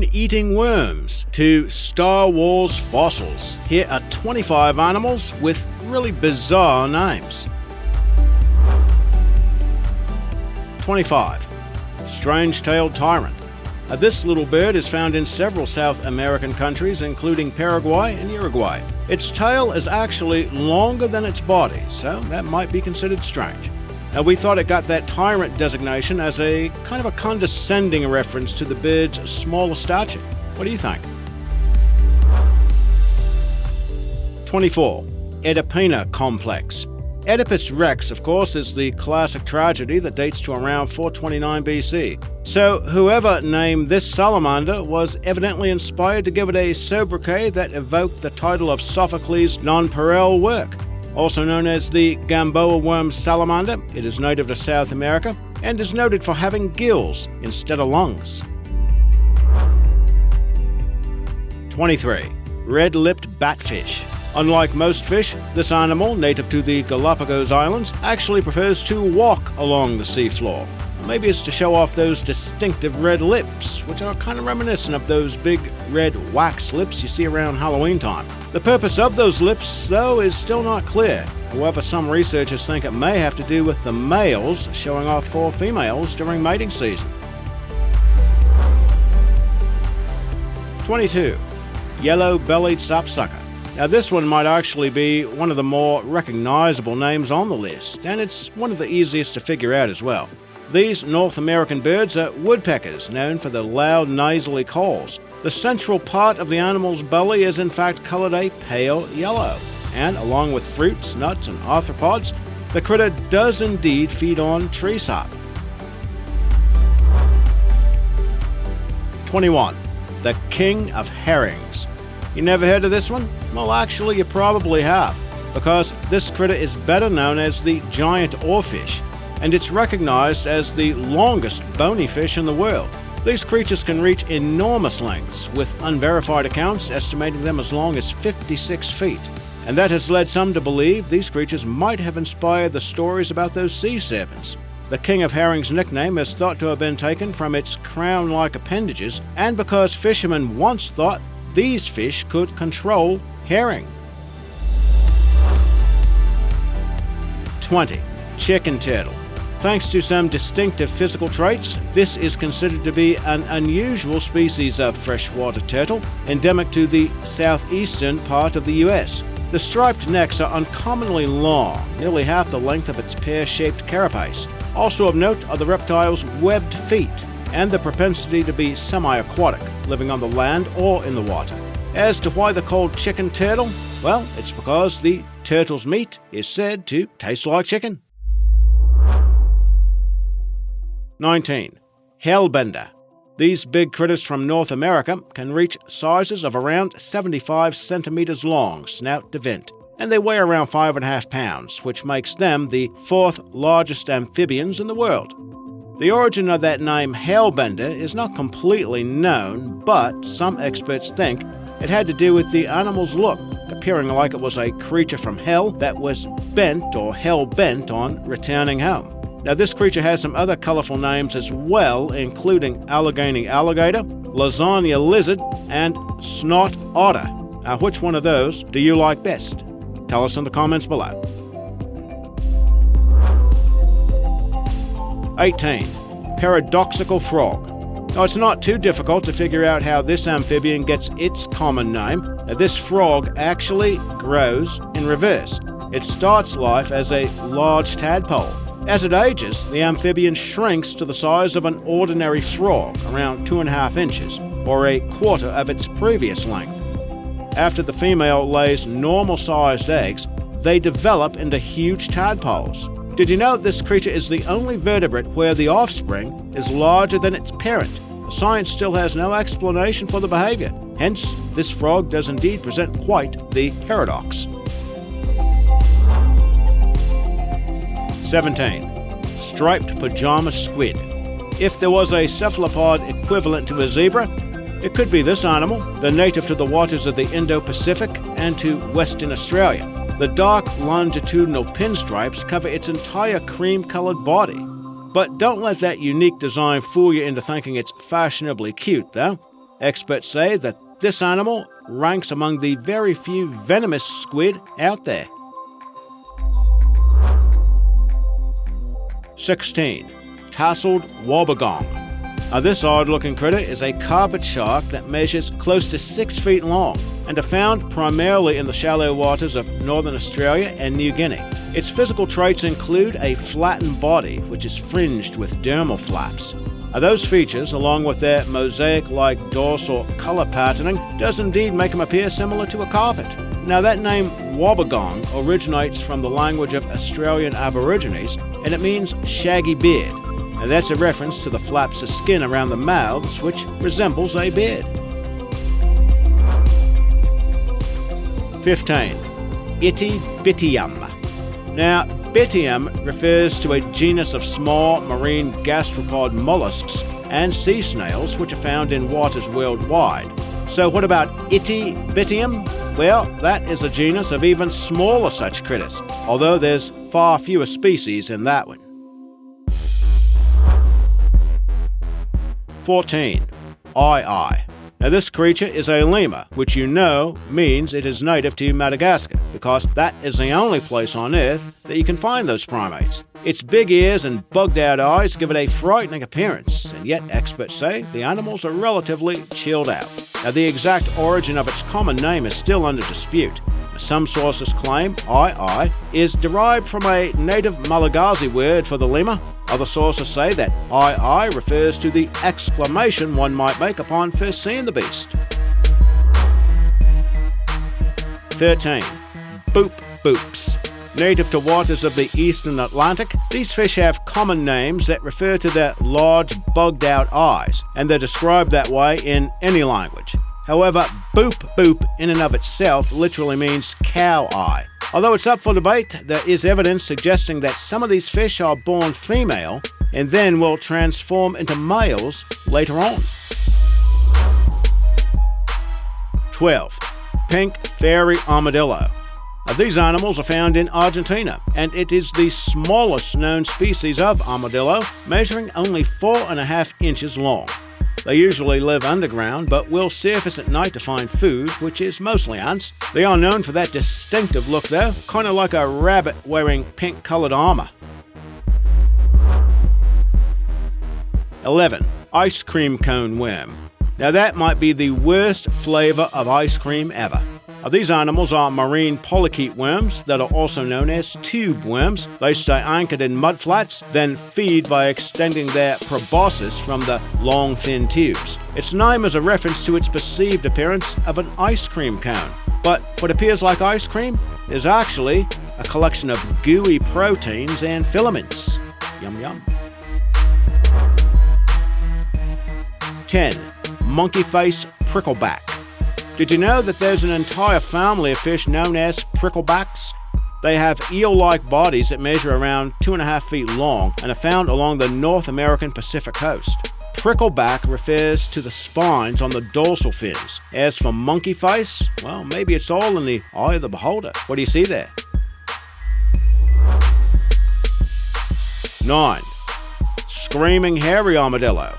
brain-eating worms to Star Wars fossils. Here are 25 animals with really bizarre names. 25. Strange-tailed tyrant. This little bird is found in several South American countries, including Paraguay and Uruguay. Its tail is actually longer than its body, so that might be considered strange. Now, we thought it got that tyrant designation as a kind of a condescending reference to the bird's smaller stature. What do you think? 24. Oedipina complex. Oedipus Rex, of course, is the classic tragedy that dates to around 429 BC. So whoever named this salamander was evidently inspired to give it a sobriquet that evoked the title of Sophocles' nonpareil work. Also known as the Gamboa worm salamander, it is native to South America and is noted for having gills instead of lungs. 23. Redlipped Batfish. Unlike most fish, this animal, native to the Galapagos Islands, actually prefers to walk along the seafloor. Maybe it's to show off those distinctive red lips, which are kind of reminiscent of those big red wax lips you see around Halloween time. The purpose of those lips, though, is still not clear. However, some researchers think it may have to do with the males showing off for females during mating season. 22. Yellowbellied Sapsucker. Now, this one might actually be one of the more recognizable names on the list, and it's one of the easiest to figure out as well. These North American birds are woodpeckers, known for their loud nasally calls. The central part of the animal's belly is in fact colored a pale yellow, and along with fruits, nuts, and arthropods, the critter does indeed feed on tree sap. 21. The king of herrings. You never heard of this one? Well, actually, you probably have, because this critter is better known as the giant oarfish, and it's recognized as the longest bony fish in the world. These creatures can reach enormous lengths, with unverified accounts estimating them as long as 56 feet. And that has led some to believe these creatures might have inspired the stories about those sea serpents. The king of herrings nickname is thought to have been taken from its crown-like appendages, and because fishermen once thought these fish could control herring. 20. Chicken turtle. Thanks to some distinctive physical traits, this is considered to be an unusual species of freshwater turtle, endemic to the southeastern part of the U.S. The striped necks are uncommonly long, nearly half the length of its pear-shaped carapace. Also of note are the reptile's webbed feet and the propensity to be semi-aquatic, living on the land or in the water. As to why they're called chicken turtle, well, it's because the turtle's meat is said to taste like chicken. 19. Hellbender. These big critters from North America can reach sizes of around 75 centimeters long, snout to vent, and they weigh around 5.5 pounds, which makes them the 4th largest amphibians in the world. The origin of that name Hellbender is not completely known, but some experts think it had to do with the animal's look, appearing like it was a creature from hell that was bent or hell-bent on returning home. Now, this creature has some other colorful names as well, including Allegheny alligator, lasagna lizard, and snot otter. Now, which one of those do you like best? Tell us in the comments below. 18. Paradoxical frog. Now, it's not too difficult to figure out how this amphibian gets its common name. Now, this frog actually grows in reverse. It starts life as a large tadpole. As it ages, the amphibian shrinks to the size of an ordinary frog, around 2.5 inches, or a quarter of its previous length. After the female lays normal-sized eggs, they develop into huge tadpoles. Did you know that this creature is the only vertebrate where the offspring is larger than its parent? Science still has no explanation for the behavior. Hence, this frog does indeed present quite the paradox. 17. Striped Pyjama squid. If there was a cephalopod equivalent to a zebra, it could be this animal, the native to the waters of the Indo-Pacific and to Western Australia. The dark longitudinal pinstripes cover its entire cream-colored body. But don't let that unique design fool you into thinking it's fashionably cute, though. Experts say that this animal ranks among the very few venomous squid out there. 16. Tasseled wobbegong. Now, this odd-looking critter is a carpet shark that measures close to 6 feet long and are found primarily in the shallow waters of northern Australia and New Guinea. Its physical traits include a flattened body, which is fringed with dermal flaps. Those features, along with their mosaic-like dorsal color patterning, does indeed make them appear similar to a carpet. Now, that name wobbegong originates from the language of Australian Aborigines, and it means shaggy beard. And that's a reference to the flaps of skin around the mouths, which resembles a beard. 15. Ittybitty Amla. Now, Bittium refers to a genus of small marine gastropod mollusks and sea snails which are found in waters worldwide. So what about Ittybitty? Well, that is a genus of even smaller such critters, although there's far fewer species in that one. 14. Eye. Now, this creature is a lemur, which you know means it is native to Madagascar, because that is the only place on Earth that you can find those primates. Its big ears and bugged-out eyes give it a frightening appearance, and yet experts say the animals are relatively chilled out. Now, the exact origin of its common name is still under dispute. Some sources claim eye is derived from a native Malagasy word for the lemur. Other sources say that eye refers to the exclamation one might make upon first seeing the beast. 13. BoopBoops. Native to waters of the eastern Atlantic, these fish have common names that refer to their large, bugged-out eyes, and they're described that way in any language. However, BoopBoop in and of itself literally means cow eye. Although it's up for debate, there is evidence suggesting that some of these fish are born female and then will transform into males later on. 12. Pink fairy armadillo. Now, these animals are found in Argentina, and it is the smallest known species of armadillo, measuring only 4.5 inches long. They usually live underground, but will surface at night to find food, which is mostly ants. They are known for that distinctive look though, kind of like a rabbit wearing pink-colored armor. 11. Ice cream cone worm. Now, that might be the worst flavor of ice cream ever. These animals are marine polychaete worms that are also known as tube worms. They stay anchored in mudflats, then feed by extending their proboscis from the long, thin tubes. Its name is a reference to its perceived appearance of an ice cream cone. But what appears like ice cream is actually a collection of gooey proteins and filaments. Yum yum. 10. Monkeyface Prickleback. Did you know that there's an entire family of fish known as pricklebacks? They have eel-like bodies that measure around 2.5 feet long and are found along the North American Pacific coast. Prickleback refers to the spines on the dorsal fins. As for monkeyface, well, maybe it's all in the eye of the beholder. What do you see there? 9. Screaming hairy armadillo.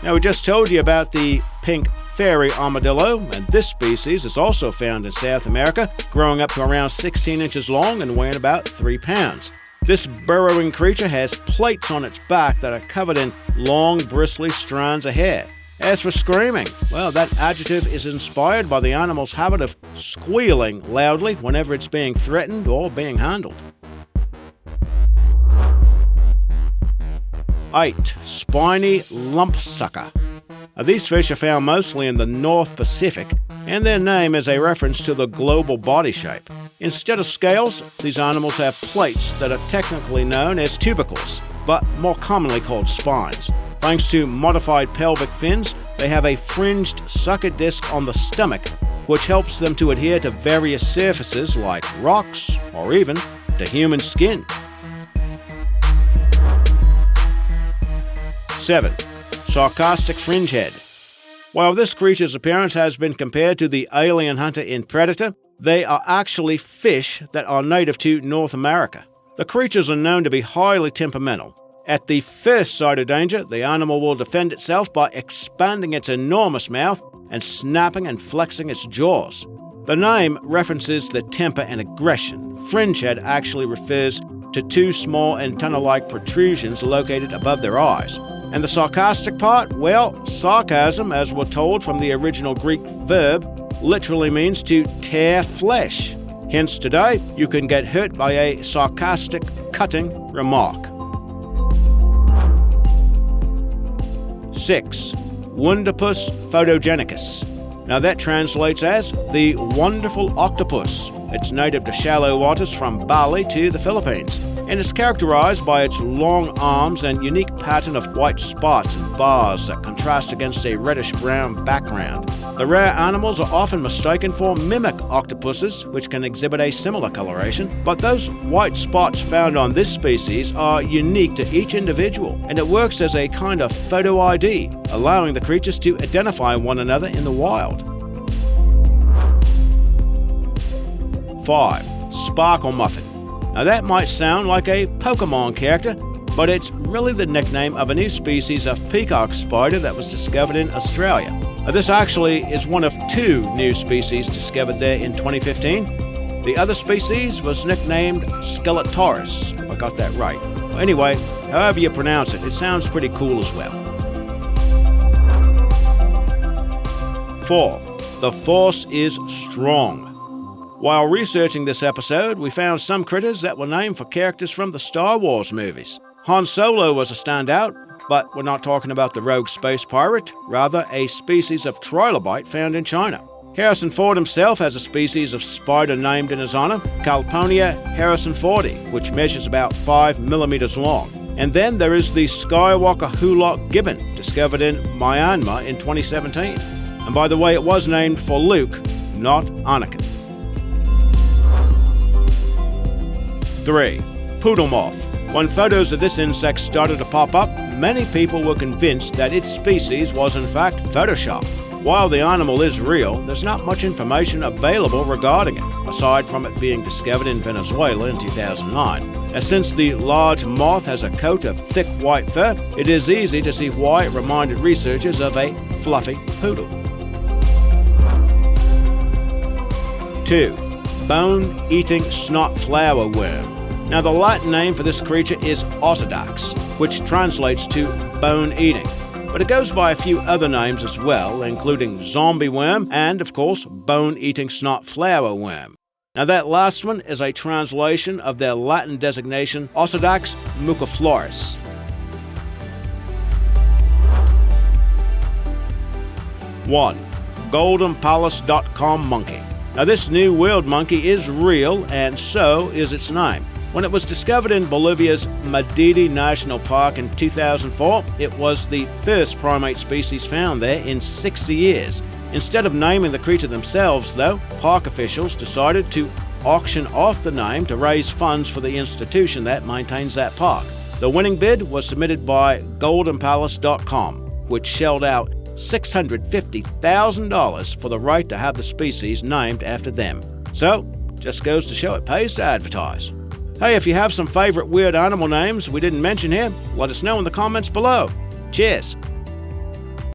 Now, we just told you about the pink fairy armadillo, and this species is also found in South America, growing up to around 16 inches long and weighing about 3 pounds. This burrowing creature has plates on its back that are covered in long, bristly strands of hair. As for screaming, well, that adjective is inspired by the animal's habit of squealing loudly whenever it's being threatened or being handled. 8. Spiny Lumpsucker. These fish are found mostly in the North Pacific, and their name is a reference to the global body shape. Instead of scales, these animals have plates that are technically known as tubercles, but more commonly called spines. Thanks to modified pelvic fins, they have a fringed sucker disc on the stomach, which helps them to adhere to various surfaces like rocks or even to human skin. 7. Sarcastic fringehead. While this creature's appearance has been compared to the alien hunter in Predator, they are actually fish that are native to North America. The creatures are known to be highly temperamental. At the first sight of danger, the animal will defend itself by expanding its enormous mouth and snapping and flexing its jaws. The name references the temper and aggression. Fringehead actually refers to two small antenna-like protrusions located above their eyes. And the sarcastic part? Well, sarcasm, as we're told from the original Greek verb, literally means to tear flesh. Hence today, you can get hurt by a sarcastic, cutting remark. 6. Wundipus photogenicus. Now that translates as the wonderful octopus. It's native to shallow waters from Bali to the Philippines, and is characterized by its long arms and unique pattern of white spots and bars that contrast against a reddish-brown background. The rare animals are often mistaken for mimic octopuses, which can exhibit a similar coloration, but those white spots found on this species are unique to each individual, and it works as a kind of photo ID, allowing the creatures to identify one another in the wild. 5. Sparkle Muffin. Now that might sound like a Pokemon character, but it's really the nickname of a new species of peacock spider that was discovered in Australia. This actually is one of 2 new species discovered there in 2015. The other species was nicknamed Skeletoris, if I got that right. Anyway, however you pronounce it, it sounds pretty cool as well. 4. The Force is Strong. While researching this episode, we found some critters that were named for characters from the Star Wars movies. Han Solo was a standout, but we're not talking about the rogue space pirate, rather a species of trilobite found in China. Harrison Ford himself has a species of spider named in his honor, Calpurnia harrisonfordi, which measures about 5 millimeters long. And then there is the Skywalker Hulot gibbon, discovered in Myanmar in 2017. And by the way, it was named for Luke, not Anakin. 3. Poodle moth. When photos of this insect started to pop up, many people were convinced that its species was in fact Photoshopped. While the animal is real, there's not much information available regarding it, aside from it being discovered in Venezuela in 2009. And since the large moth has a coat of thick white fur, it is easy to see why it reminded researchers of a fluffy poodle. 2. Bone-eating snot flower worm. Now the Latin name for this creature is Oedipus, which translates to bone-eating, but it goes by a few other names as well, including zombie worm and, of course, bone-eating snot flower worm. Now that last one is a translation of their Latin designation Oedipus muciflorus. 1. GoldenPalace.com monkey. Now this new world monkey is real, and so is its name. When it was discovered in Bolivia's Madidi National Park in 2004, it was the first primate species found there in 60 years. Instead of naming the creature themselves, though, park officials decided to auction off the name to raise funds for the institution that maintains that park. The winning bid was submitted by GoldenPalace.com, which shelled out $650,000 for the right to have the species named after them. So, just goes to show it pays to advertise. Hey, if you have some favorite weird animal names we didn't mention here, let us know in the comments below. Cheers!